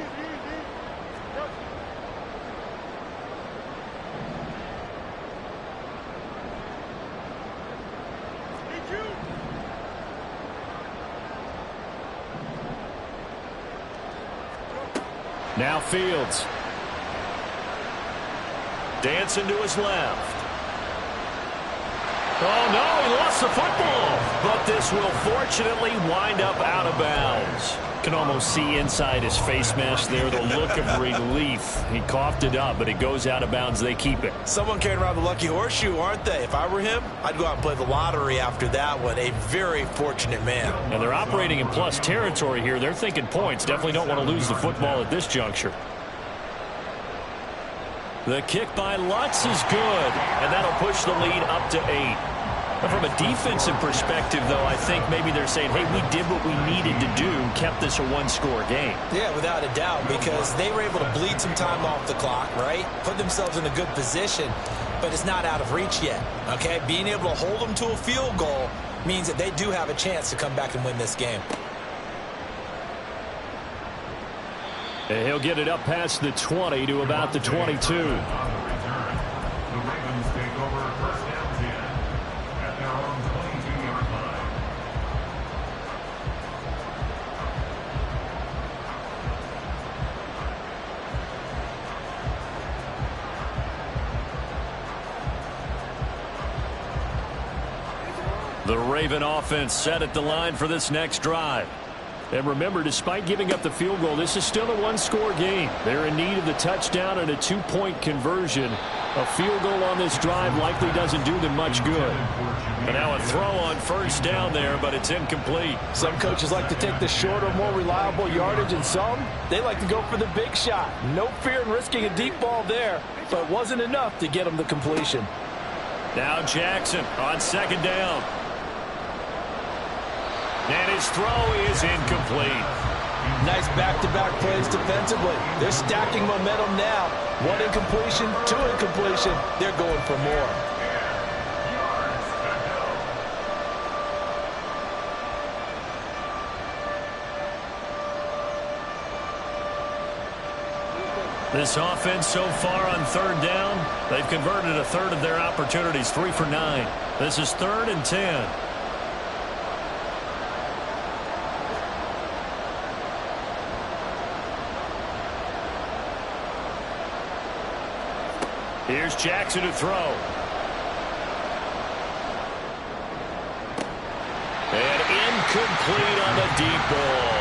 Now Fields. Dancing to his left. Oh, no, he lost the football. But this will fortunately wind up out of bounds. Can almost see inside his face mask there the look of relief. He coughed it up, but it goes out of bounds. They keep it. Someone carrying around the lucky horseshoe, aren't they? If I were him, I'd go out and play the lottery after that one. A very fortunate man. And they're operating in plus territory here. They're thinking points. Definitely don't want to lose the football at this juncture. The kick by Lutz is good, and that'll push the lead up to 8. But from a defensive perspective, though, I think maybe they're saying, hey, we did what we needed to do, kept this a one-score game. Yeah, without a doubt, because they were able to bleed some time off the clock, right? Put themselves in a good position, but it's not out of reach yet, okay? Being able to hold them to a field goal means that they do have a chance to come back and win this game. And he'll get it up past the 20 to about the 22. The Raven offense set at the line for this next drive. And remember, despite giving up the field goal, this is still a one-score game. They're in need of the touchdown and a two-point conversion. A field goal on this drive likely doesn't do them much good. And now a throw on first down there, but it's incomplete. Some coaches like to take the shorter, more reliable yardage, and some, they like to go for the big shot. No fear in risking a deep ball there, but it wasn't enough to get him the completion. Now Jackson on second down. And his throw is incomplete. Nice back-to-back plays defensively. They're stacking momentum now. One incompletion, two incompletion. They're going for more. This offense so far on third down, they've converted a third of their opportunities, 3 for 9. This is 3rd and 10. Here's Jackson to throw. And incomplete on the deep ball.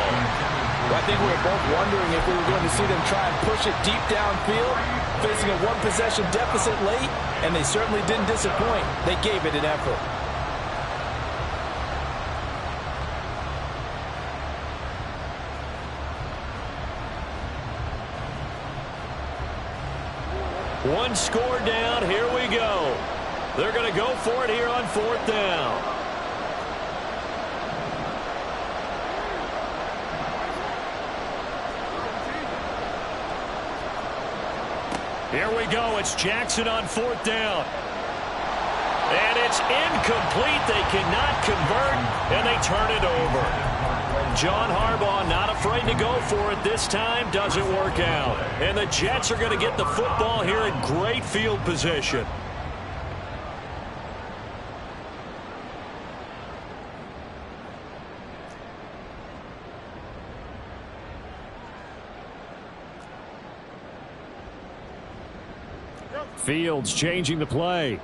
Well, I think we were both wondering if we were going to see them try and push it deep downfield, facing a one-possession deficit late, and they certainly didn't disappoint. They gave it an effort. One score down. Here we go. They're going to go for it here on 4th down. Here we go. It's Jackson on 4th down. And it's incomplete. They cannot convert, and they turn it over. John Harbaugh not afraid to go for it this time. Doesn't work out. And the Jets are going to get the football here in great field position. Fields changing the play.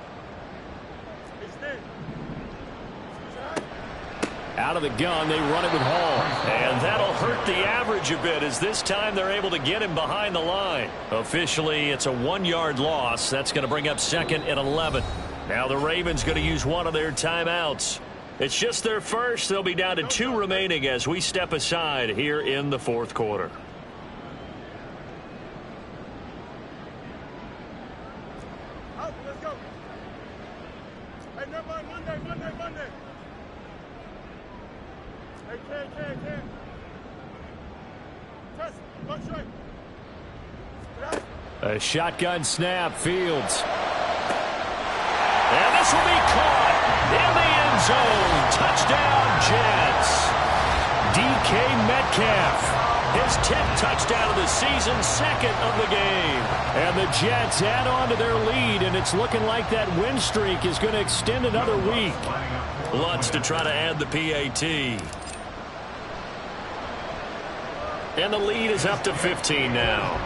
Out of the gun, they run it with Hall. And that'll hurt the average a bit, as this time they're able to get him behind the line. Officially, it's a 1-yard loss. That's going to bring up 2nd and 11. Now the Ravens going to use one of their timeouts. It's just their first. They'll be down to 2 remaining as we step aside here in the 4th quarter. Let's go. Hey, Monday. Hey, Ken. Test. One straight. A shotgun snap. Fields. And this will be caught in the end zone. Touchdown, Jets. DK Metcalf. His 10th touchdown of the season, 2nd of the game. And the Jets add on to their lead, and it's looking like that win streak is going to extend another week. Lutz to try to add the PAT. And the lead is up to 15 now.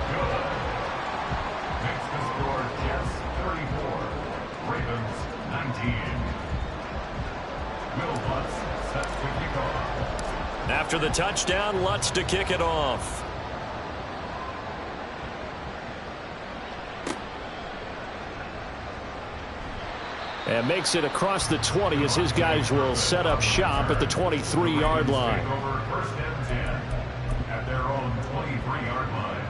Makes the score Jets 34, Ravens 19. Will Lutz sets the kickoff. After the touchdown, Lutz to kick it off. And makes it across the 20 as his guys will set up shop at the 23-yard line. Over 1st and 10 at their own 23-yard line.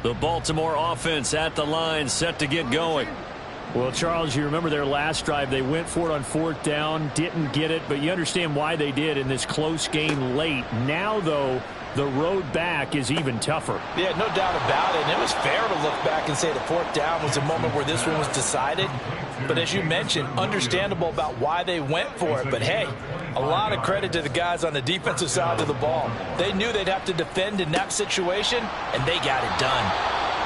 The Baltimore offense at the line, set to get going. Well, Charles, you remember their last drive. They went for it on 4th down, didn't get it, but you understand why they did in this close game late. Now, though, the road back is even tougher. Yeah, no doubt about it. And it was fair to look back and say the 4th down was a moment where this one was decided. But as you mentioned, understandable about why they went for it. But, hey, a lot of credit to the guys on the defensive side of the ball. They knew they'd have to defend in that situation, and they got it done.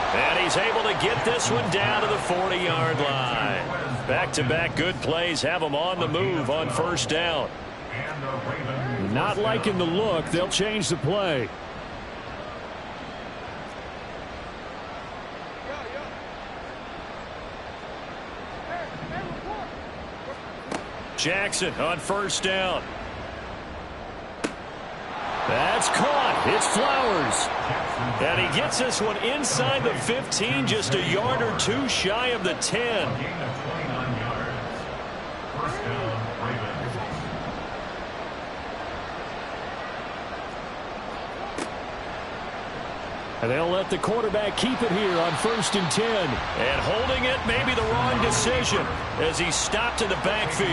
And he's able to get this one down to the 40-yard line. Back-to-back good plays have them on the move on 1st down. Not liking the look. They'll change the play. Jackson on 1st down. That's caught. It's Flowers. And he gets this one inside the 15, just a yard or 2 shy of the 10. And they'll let the quarterback keep it here on 1st and 10. And holding it may be the wrong decision as he stopped in the backfield.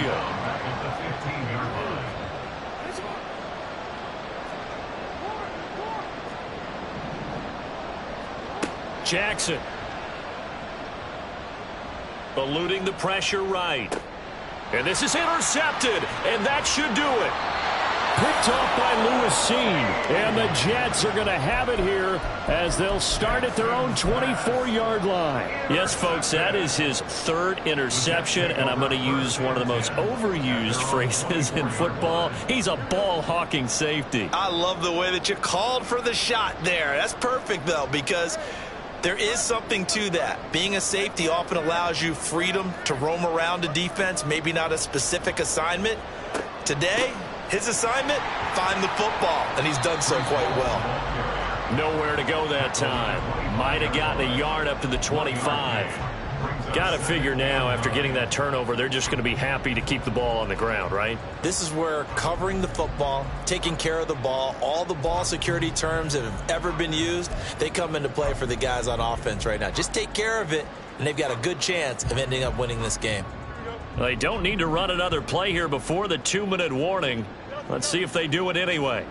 Jackson. Eluding the pressure right. And this is intercepted, and that should do it. Picked off by Lewis Seen. And the Jets are going to have it here as they'll start at their own 24-yard line. Yes, folks, that is his 3rd interception, and I'm going to use one of the most overused phrases in football. He's a ball-hawking safety. I love the way that you called for the shot there. That's perfect, though, because there is something to that. Being a safety often allows you freedom to roam around a defense, maybe not a specific assignment. Today, his assignment, find the football, and he's done so quite well. Nowhere to go that time. Might have gotten a yard up to the 25. Got to figure now, after getting that turnover, they're just going to be happy to keep the ball on the ground, right? This is where covering the football, taking care of the ball, all the ball security terms that have ever been used, they come into play for the guys on offense right now. Just take care of it, and they've got a good chance of ending up winning this game. They don't need to run another play here before the 2-minute warning. Let's see if they do it anyway.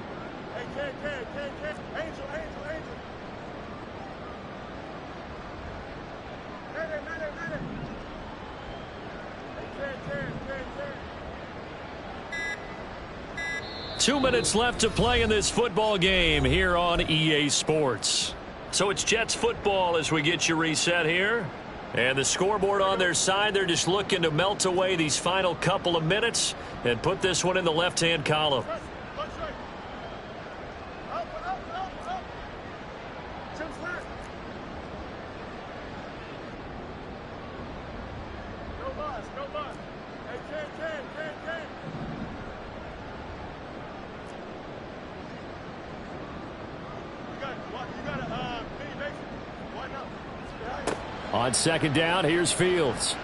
Two minutes left to play in this football game here on EA Sports. So it's Jets football as we get you reset here. And the scoreboard on their side, they're just looking to melt away these final couple of minutes and put this one in the left-hand column. On second down, here's Fields.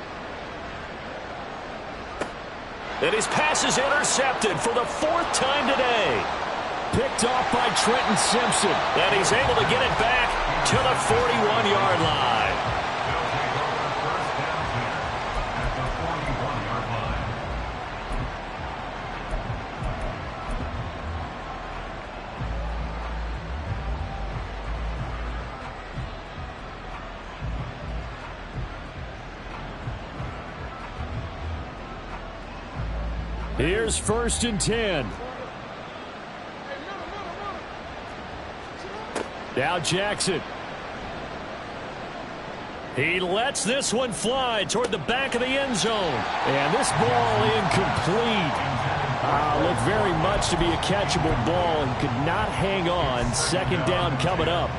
And his pass is intercepted for the 4th time today. Picked off by Trenton Simpson. And he's able to get it back to the 41-yard line. At the 41-yard line. Here's 1st and 10. Now Jackson. He lets this one fly toward the back of the end zone. And this ball incomplete. Looked very much to be a catchable ball and could not hang on. 2nd down coming up.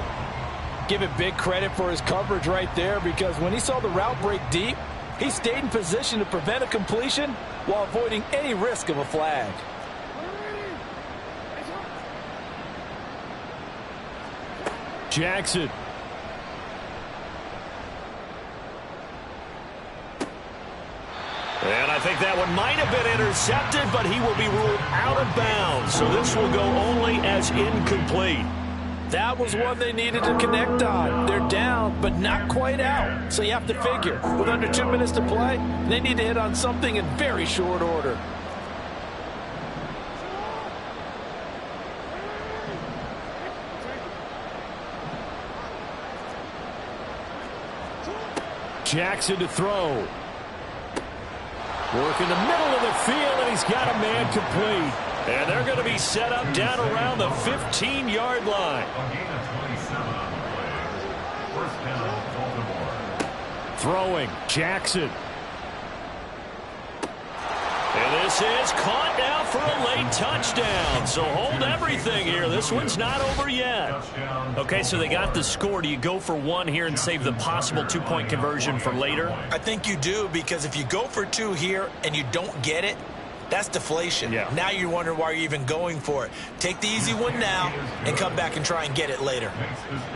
Give it big credit for his coverage right there, because when he saw the route break deep, he stayed in position to prevent a completion while avoiding any risk of a flag. Jackson. And I think that one might have been intercepted, but he will be ruled out of bounds. So this will go only as incomplete. That was one they needed to connect on. They're down, but not quite out. So you have to figure, with under 2 minutes to play, they need to hit on something in very short order. Jackson to throw. Work in the middle of the field, and he's got a man complete. And they're going to be set up down around the 15-yard line. A gain of 27 on the play. 1st down, Baltimore. Throwing, Jackson. And this is caught now for a late touchdown. So hold everything here. This one's not over yet. Okay, so they got the score. Do you go for 1 here and save the possible 2-point conversion for later? I think you do, because if you go for 2 here and you don't get it, that's deflation. Yeah. Now you wonder why you're even going for it. Take the easy one now and come back and try and get it later.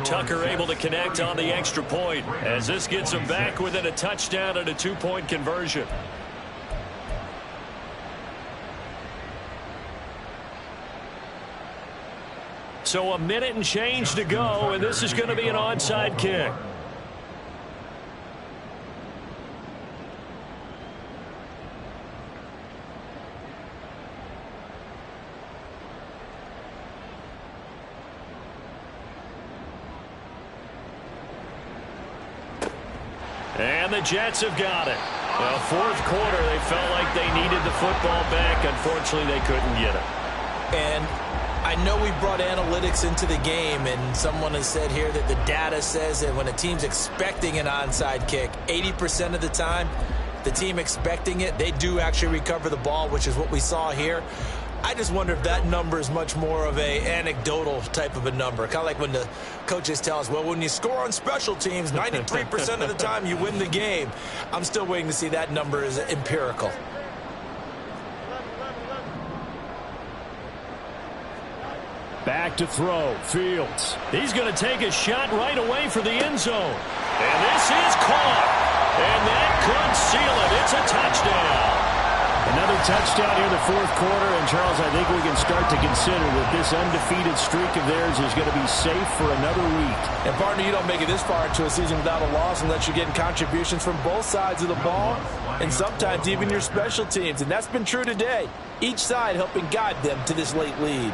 Tucker able to connect on the extra point as this gets him back within a touchdown and a 2-point conversion. So a minute and change to go, and this is going to be an onside kick. And the Jets have got it. Well, 4th quarter, they felt like they needed the football back. Unfortunately, they couldn't get it. And I know we brought analytics into the game, and someone has said here that the data says that when a team's expecting an onside kick, 80% of the time, the team expecting it, they do actually recover the ball, which is what we saw here. I just wonder if that number is much more of a anecdotal type of a number. Kind of like when the coaches tell us, well, when you score on special teams, 93% of the time you win the game. I'm still waiting to see that number is empirical. Back to throw, Fields. He's going to take a shot right away for the end zone. And this is caught. And that could seal it. It's a touchdown. Another touchdown here in the fourth quarter. And, Charles, I think we can start to consider that this undefeated streak of theirs is going to be safe for another week. And, partner, you don't make it this far into a season without a loss unless you're getting contributions from both sides of the ball and sometimes even your special teams. And that's been true today. Each side helping guide them to this late lead.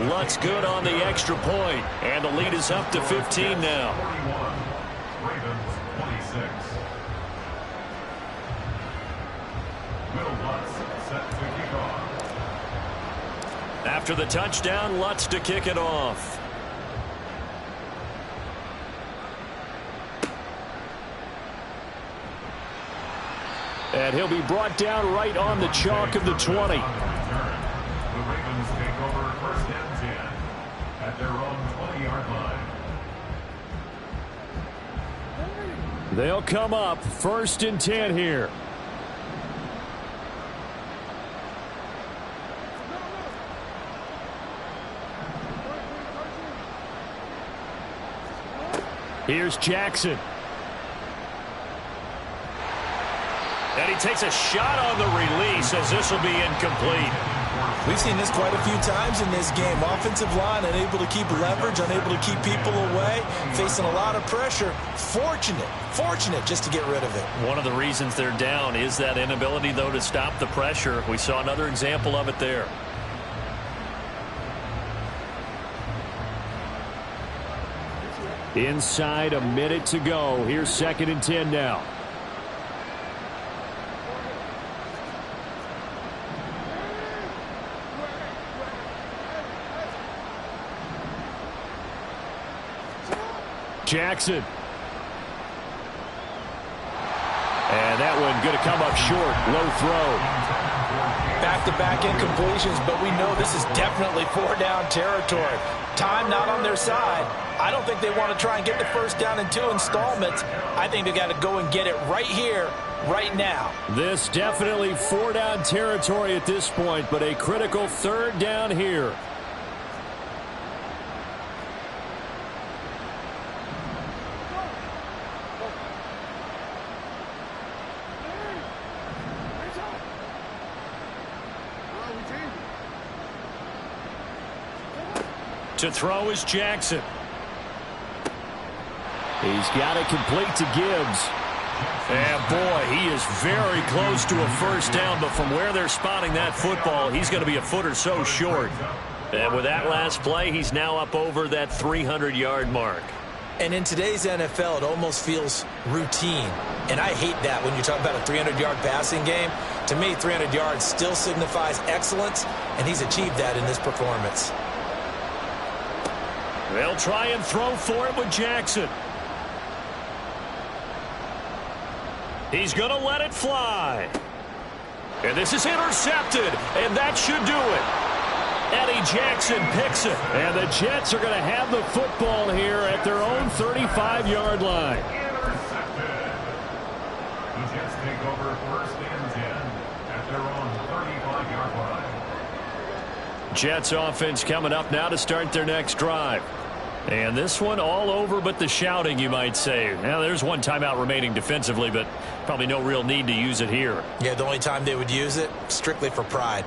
Luck's good on the extra point, and the lead is up to 15 now. 41. Ravens 26. Will Lutz set to kick off. After the touchdown, Lutz to kick it off. And he'll be brought down right on the chalk of the 20. The Ravens take over first and 10 at their own 20-yard line. They'll come up first and 10 here. Here's Jackson. And he takes a shot on the release as this will be incomplete. We've seen this quite a few times in this game. Offensive line unable to keep leverage, unable to keep people away, facing a lot of pressure. Fortunate just to get rid of it. One of the reasons they're down is that inability, though, to stop the pressure. We saw another example of it there. Inside a minute to go. Here's second and 10 now. Jackson. And that one going to come up short. Low throw. Back-to-back incompletions, but we know this is definitely four-down territory. Time not on their side. I don't think they want to try and get the first down in 2 installments. I think they got to go and get it right here, right now. This definitely four-down territory at this point, but a critical third down here. To throw is Jackson. He's got it complete to Gibbs. And, boy, he is very close to a first down, but from where they're spotting that football, he's going to be a foot or so short. And with that last play, he's now up over that 300-yard mark. And in today's NFL, it almost feels routine. And I hate that when you talk about a 300-yard passing game. To me, 300 yards still signifies excellence, and he's achieved that in this performance. They'll try and throw for it with Jackson. He's going to let it fly. And this is intercepted, and that should do it. Eddie Jackson picks it, and the Jets are going to have the football here at their own 35-yard line. Intercepted. The Jets take over first and 10 at their own 35-yard line. Jets offense coming up now to start their next drive. And this one all over but the shouting, you might say. Now, there's one timeout remaining defensively, but probably no real need to use it here. Yeah, the only time they would use it, strictly for pride.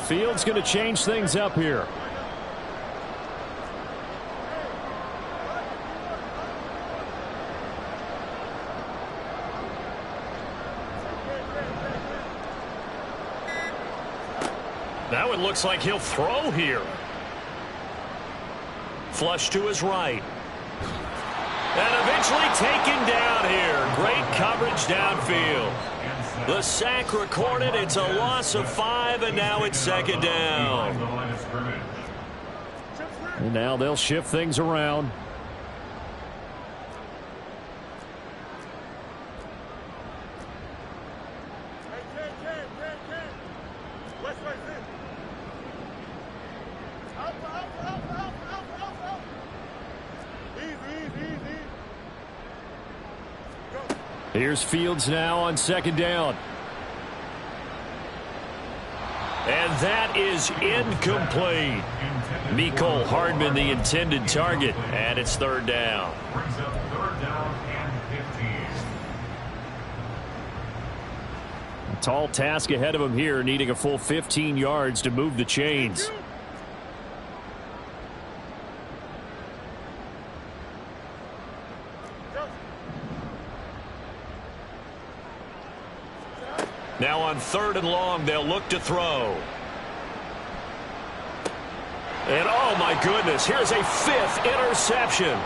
Fields going to change things up here. Now it looks like he'll throw here. Flush to his right. And eventually taken down here. Great coverage downfield. The sack recorded. It's a loss of 5, and now it's second down. And now they'll shift things around. Here's Fields now on second down. And that is incomplete. Mecole Hardman, the intended target, and it's third down. Brings up third Tall task ahead of him here, needing a full 15 yards to move the chains. Now on 3rd and long, they'll look to throw. And oh my goodness, here's a 5th interception.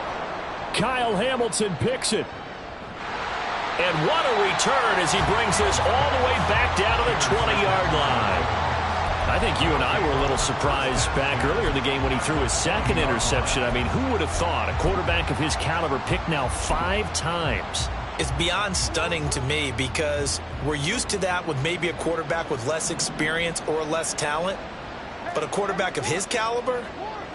Kyle Hamilton picks it. And what a return as he brings this all the way back down to the 20-yard line. I think you and I were a little surprised back earlier in the game when he threw his 2nd interception. I mean, who would have thought a quarterback of his caliber picked now 5 times? It's beyond stunning to me because we're used to that with maybe a quarterback with less experience or less talent. But a quarterback of his caliber,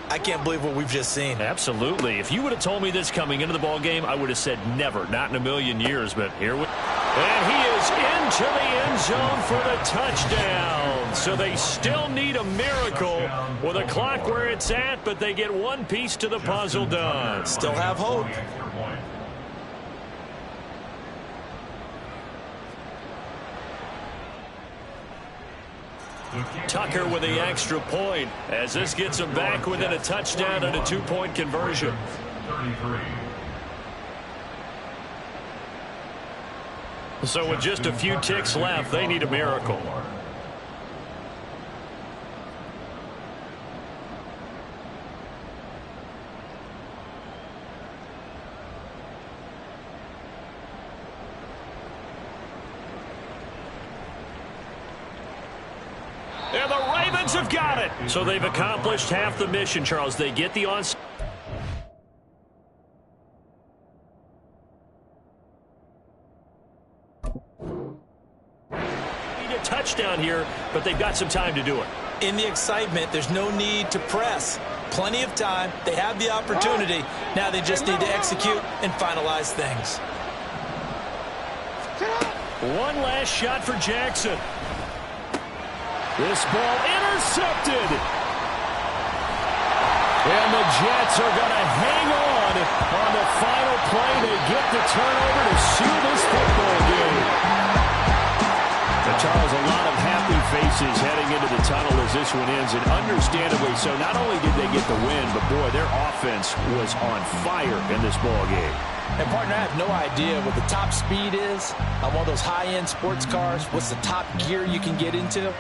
I can't believe what we've just seen. Absolutely. If you would have told me this coming into the ball game, I would have said never, not in a million years. But here we and he is into the end zone for the touchdown. So they still need a miracle with a clock where it's at, but they get one piece to the puzzle done. Still have hope. Tucker with the extra point as this gets him back within a touchdown and a 2-point conversion. 33. So with just a few ticks left, they need a miracle. And the Ravens have got it. So they've accomplished half the mission, Charles. They get the onside. Need a touchdown here, but they've got some time to do it. In the excitement, there's no need to press. Plenty of time. They have the opportunity. Now they just need to execute and finalize things. One last shot for Jackson. This ball intercepted. And the Jets are going to hang on the final play to get the turnover to seal this football game. Now, Charles, a lot of happy faces heading into the tunnel as this one ends, and understandably so. Not only did they get the win, but boy, their offense was on fire in this ball game. And partner, I have no idea what the top speed is on one of those high-end sports cars. What's the top gear you can get into?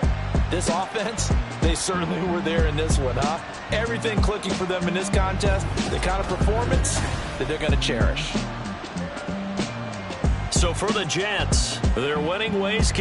This offense, they certainly were there in this one, huh? Everything clicking for them in this contest, the kind of performance that they're going to cherish. So for the Jets, their winning ways